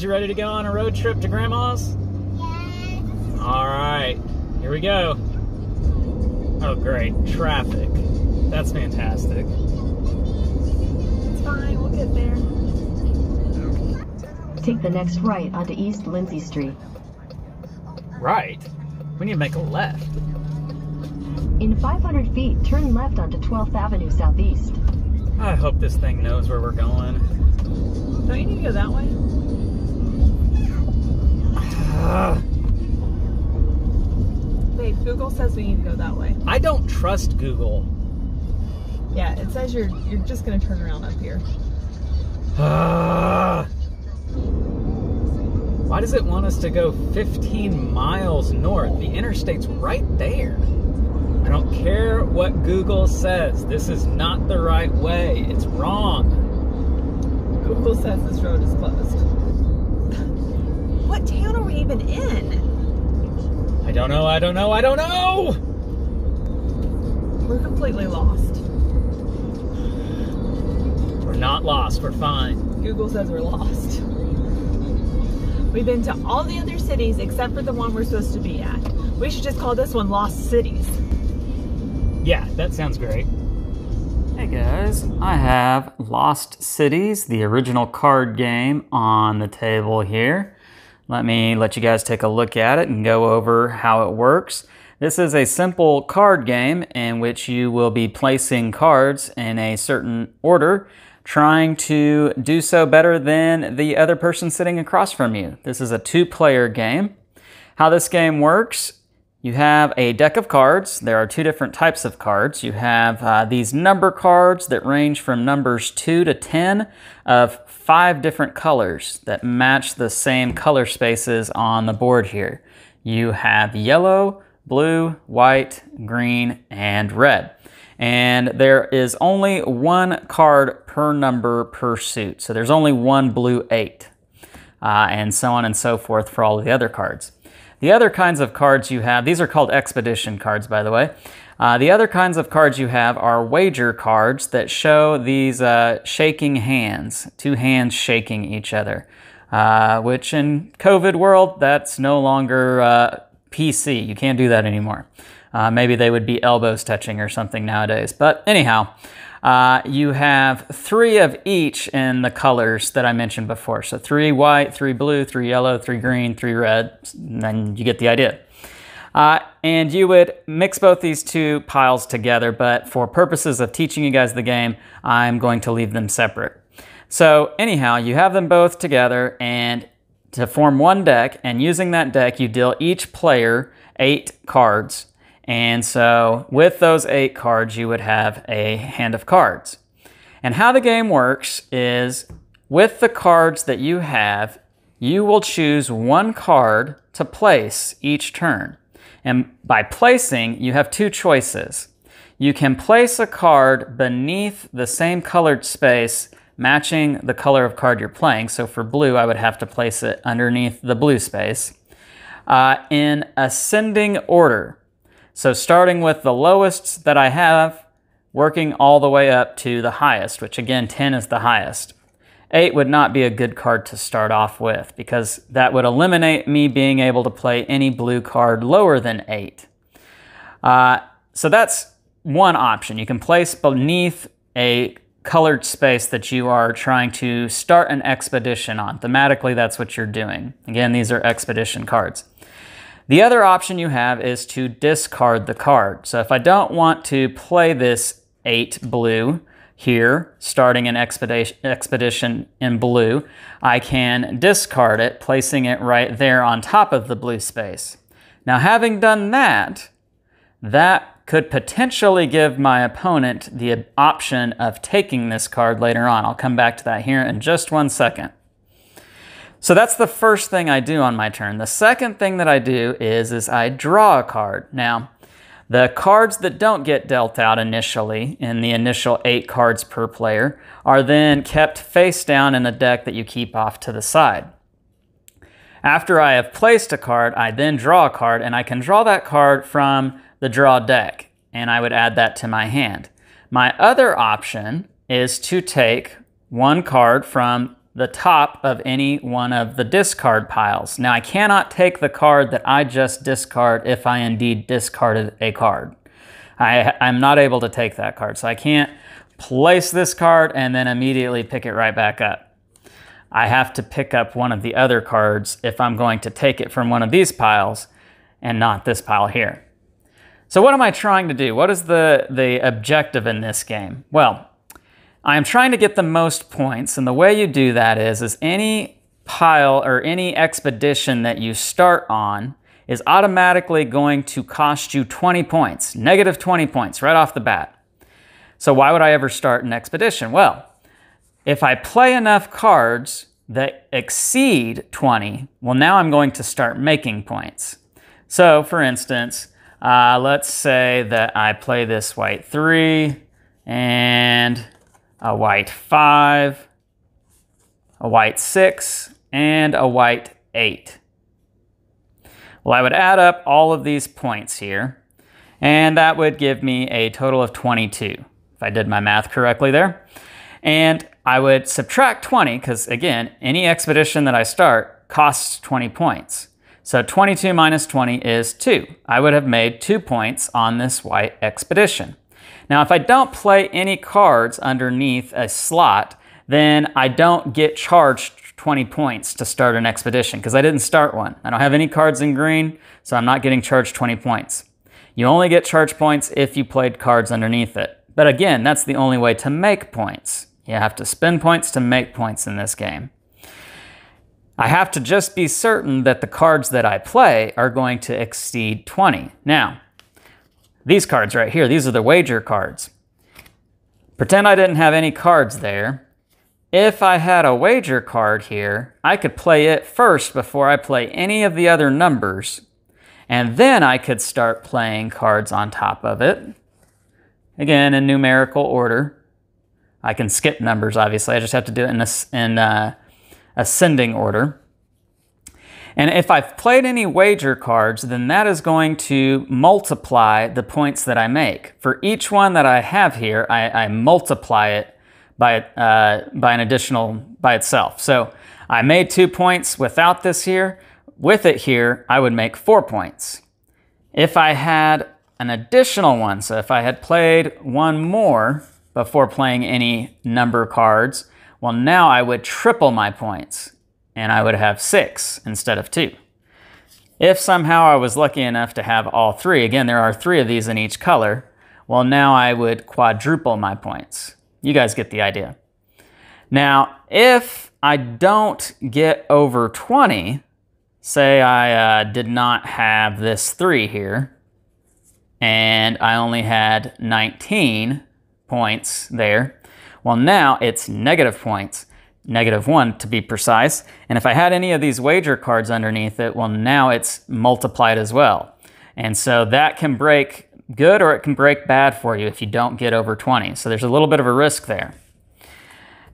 you ready to go on a road trip to Grandma's? Yes. All right, here we go. Oh, great, traffic. That's fantastic. It's fine, we'll get there. Take the next right onto East Lindsay Street. Right? We need to make a left. In 500 feet, turn left onto 12th Avenue Southeast. I hope this thing knows where we're going. Don't you need to go that way? Babe, Google says we need to go that way. I don't trust Google. Yeah, it says you're just gonna turn around up here. Why does it want us to go 15 miles north? The interstate's right there. I don't care what Google says. This is not the right way. It's wrong. Google says this road is closed. What town are we even in? I don't know. We're completely lost. We're not lost. We're fine. Google says we're lost. We've been to all the other cities except for the one we're supposed to be at. We should just call this one Lost Cities. Yeah, that sounds great. Hey guys, I have Lost Cities, the original card game, on the table here. Let me let you guys take a look at it and go over how it works. This is a simple card game in which you will be placing cards in a certain order, trying to do so better than the other person sitting across from you. This is a two-player game. How this game works: you have a deck of cards. There are two different types of cards. You have these number cards that range from numbers 2 to 10 of 5 different colors that match the same color spaces on the board here. You have yellow, blue, white, green, and red. And there is only one card per number per suit. So there's only one blue 8, and so on and so forth for all of the other cards. The other kinds of cards you have, these are called expedition cards, by the way. The other kinds of cards you have are wager cards that show these shaking hands, two hands shaking each other, which in COVID world, that's no longer PC. You can't do that anymore. Maybe they would be elbows touching or something nowadays. But anyhow, you have 3 of each in the colors that I mentioned before. So 3 white, 3 blue, 3 yellow, 3 green, 3 red, and then you get the idea. And you would mix both these two piles together, but for purposes of teaching you guys the game, I'm going to leave them separate. So anyhow, you have them both together and to form one deck, and using that deck, you deal each player 8 cards. And so with those 8 cards, you would have a hand of cards. And how the game works is with the cards that you have, you will choose one card to place each turn. And by placing, you have 2 choices. You can place a card beneath the same colored space matching the color of card you're playing. So for blue, I would have to place it underneath the blue space in ascending order. So starting with the lowest that I have, working all the way up to the highest, which again, 10 is the highest. 8 would not be a good card to start off with because that would eliminate me being able to play any blue card lower than 8. So that's one option. You can place beneath a colored space that you are trying to start an expedition on. Thematically, that's what you're doing. Again, these are expedition cards. The other option you have is to discard the card. So if I don't want to play this 8 blue here, starting an expedition in blue, I can discard it, placing it right there on top of the blue space. Now, having done that, that could potentially give my opponent the option of taking this card later on. I'll come back to that here in just one second. So that's the first thing I do on my turn. The second thing that I do is I draw a card. Now, the cards that don't get dealt out initially, in the initial 8 cards per player, are then kept face down in a deck that you keep off to the side. After I have placed a card, I then draw a card, and I can draw that card from the draw deck, and I would add that to my hand. My other option is to take one card from the top of any one of the discard piles. Now I cannot take the card that I just discard if I indeed discarded a card. I'm not able to take that card, so I can't place this card and then immediately pick it right back up. I have to pick up one of the other cards if I'm going to take it from one of these piles and not this pile here. So what am I trying to do? What is the objective in this game? Well, I'm trying to get the most points, and the way you do that is any pile or any expedition that you start on is automatically going to cost you 20 points, negative 20 points right off the bat. So why would I ever start an expedition? Well, if I play enough cards that exceed 20, well, now I'm going to start making points. So for instance, let's say that I play this white 3 and a white 5, a white 6, and a white 8. Well, I would add up all of these points here, and that would give me a total of 22, if I did my math correctly there. And I would subtract 20, because again, any expedition that I start costs 20 points. So 22 minus 20 is 2. I would have made 2 points on this white expedition. Now, if I don't play any cards underneath a slot, then I don't get charged 20 points to start an expedition because I didn't start one. I don't have any cards in green, so I'm not getting charged 20 points. You only get charged points if you played cards underneath it. But again, that's the only way to make points. You have to spend points to make points in this game. I have to just be certain that the cards that I play are going to exceed 20. Now, these cards right here, these are the wager cards. Pretend I didn't have any cards there. If I had a wager card here, I could play it first before I play any of the other numbers, and then I could start playing cards on top of it. Again, in numerical order. I can skip numbers, obviously. I just have to do it in ascending order. And if I've played any wager cards, then that is going to multiply the points that I make. For each one that I have here, I multiply it by an additional by itself. So I made 2 points without this here. With it here, I would make 4 points. If I had an additional one, so if I had played one more before playing any number cards, well, now I would triple my points, and I would have 6 instead of 2. If somehow I was lucky enough to have all 3, again, there are 3 of these in each color, well, now I would quadruple my points. You guys get the idea. Now, if I don't get over 20, say I did not have this 3 here, and I only had 19 points there, well, now it's negative points, -1 to be precise. And if I had any of these wager cards underneath it, well, now it's multiplied as well. And so that can break good or it can break bad for you if you don't get over 20. So there's a little bit of a risk there.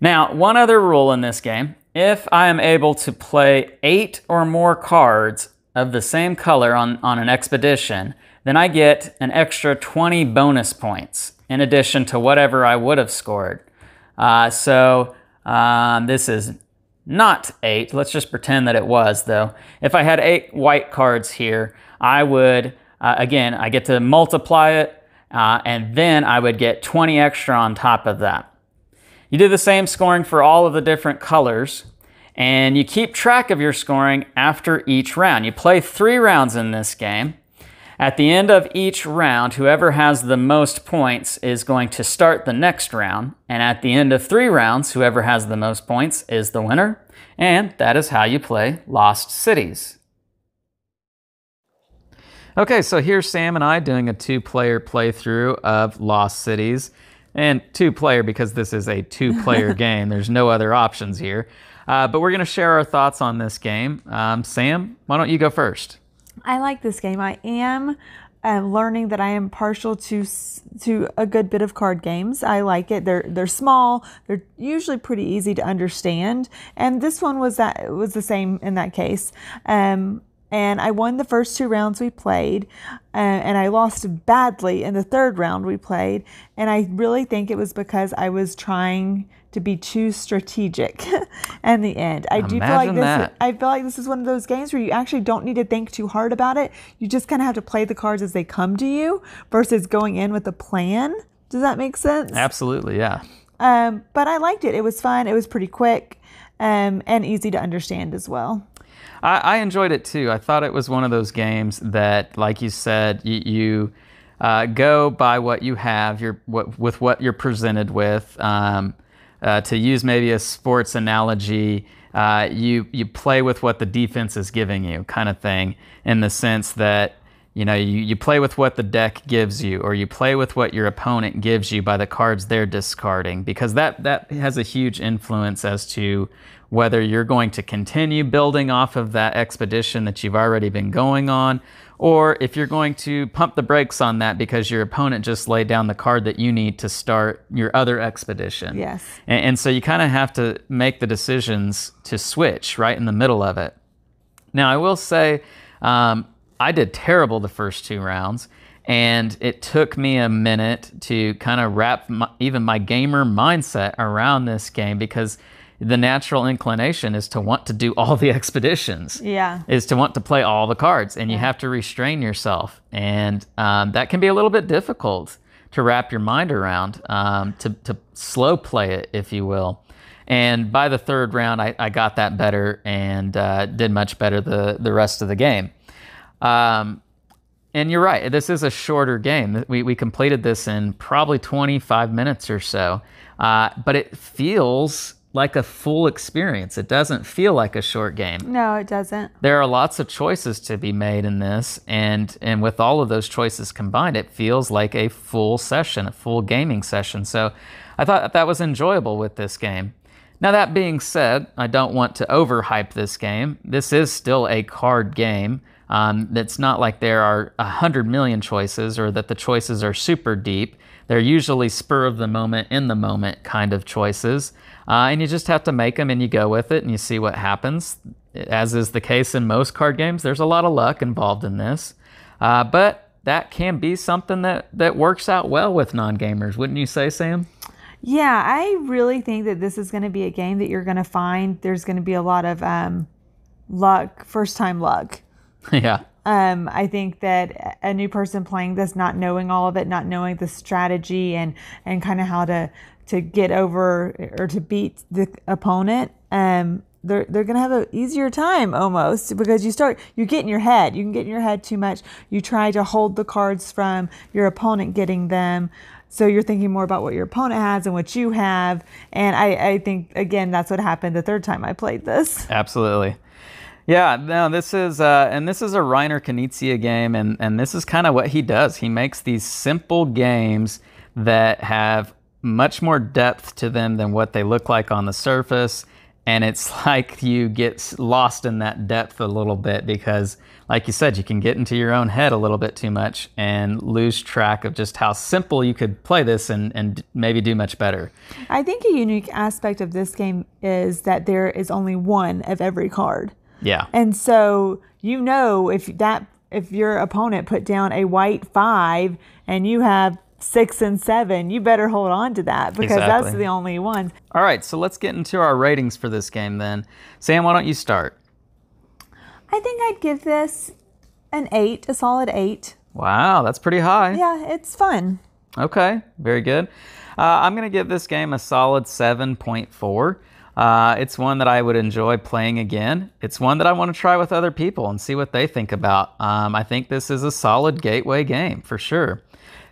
Now, one other rule in this game, if I am able to play 8 or more cards of the same color on an expedition, then I get an extra 20 bonus points in addition to whatever I would have scored. This is not 8. Let's just pretend that it was, though. If I had 8 white cards here, I would, again, I get to multiply it, and then I would get 20 extra on top of that. You do the same scoring for all of the different colors, and you keep track of your scoring after each round. You play 3 rounds in this game. At the end of each round, whoever has the most points is going to start the next round. And at the end of 3 rounds, whoever has the most points is the winner. And that is how you play Lost Cities. Okay, so here's Sam and I doing a 2-player playthrough of Lost Cities. And 2-player because this is a 2-player game. There's no other options here. But we're going to share our thoughts on this game. Sam, why don't you go first? I like this game. I am learning that I am partial to a good bit of card games. I like it. They're small. They're usually pretty easy to understand. And this one was the same in that case. And I won the first 2 rounds we played, and I lost badly in the 3rd round we played. And I really think it was because I was trying to be too strategic in the end. I do feel like this. I feel like this is one of those games where you actually don't need to think too hard about it. You just kind of have to play the cards as they come to you versus going in with a plan. Does that make sense? Absolutely, yeah. But I liked it. It was fun. It was pretty quick and easy to understand as well. I enjoyed it too. I thought it was one of those games that, like you said, you go by what you have, with what you're presented with. To use maybe a sports analogy, you play with what the defense is giving you, kind of thing, in the sense that you play with what the deck gives you, or you play with what your opponent gives you by the cards they're discarding, because that has a huge influence as to whether you're going to continue building off of that expedition that you've already been going on, or if you're going to pump the brakes on that because your opponent just laid down the card that you need to start your other expedition. Yes. And so you kind of have to make the decisions to switch right in the middle of it. Now, I will say, I did terrible the first 2 rounds, and it took me a minute to kind of wrap even my gamer mindset around this game, because the natural inclination is to want to do all the expeditions. Yeah. Is to want to play all the cards, and you have to restrain yourself. And that can be a little bit difficult to wrap your mind around, to slow play it, if you will. And by the 3rd round, I got that better and did much better the rest of the game. And you're right, this is a shorter game. We completed this in probably 25 minutes or so, but it feels like a full experience. It doesn't feel like a short game. No, it doesn't. There are lots of choices to be made in this, and with all of those choices combined, it feels like a full session, a full gaming session. So I thought that was enjoyable with this game. Now, that being said, I don't want to overhype this game. This is still a card game. It's not like there are 100 million choices, or that the choices are super deep. They're usually spur of the moment, in the moment kind of choices. And you just have to make them, and you go with it and you see what happens. As is the case in most card games, there's a lot of luck involved in this. But that can be something that works out well with non-gamers. Wouldn't you say, Sam? Yeah, I really think that this is going to be a game that you're going to find there's going to be a lot of luck, first-time luck. Yeah. I think that a new person playing this, not knowing all of it, not knowing the strategy and kind of how to get over or to beat the opponent, they're going to have an easier time almost, because you get in your head. You can get in your head too much. You try to hold the cards from your opponent getting them. So you're thinking more about what your opponent has and what you have. And I think, again, that's what happened the 3rd time I played this. Absolutely. Yeah, no, this is a Reiner Knizia game, and this is kind of what he does. He makes these simple games that have much more depth to them than what they look like on the surface, and it's like you get lost in that depth a little bit because, like you said, you can get into your own head a little bit too much and lose track of just how simple you could play this and maybe do much better. I think a unique aspect of this game is that there is only one of every card. Yeah. And so, if your opponent put down a white 5 and you have 6 and 7, you better hold on to that, because that's the only one. All right, so let's get into our ratings for this game then. Sam, why don't you start? I think I'd give this an 8, a solid 8. Wow, that's pretty high. Yeah, it's fun. Okay, very good. I'm going to give this game a solid 7.4. It's one that I would enjoy playing again. It's one that I want to try with other people and see what they think about. I think this is a solid gateway game for sure.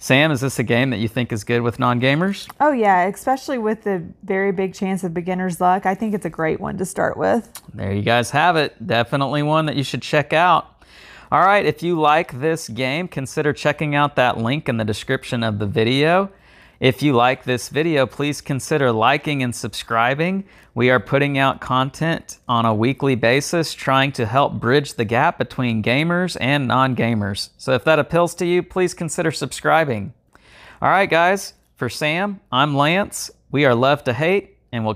Sam, is this a game that you think is good with non-gamers? Oh yeah, especially with the very big chance of beginner's luck. I think it's a great one to start with. There you guys have it. Definitely one that you should check out. All right, if you like this game, consider checking out that link in the description of the video. If you like this video, please consider liking and subscribing. We are putting out content on a weekly basis, trying to help bridge the gap between gamers and non-gamers. So if that appeals to you, please consider subscribing. All right, guys, for Sam, I'm Lance. We are Love to Hate, and we'll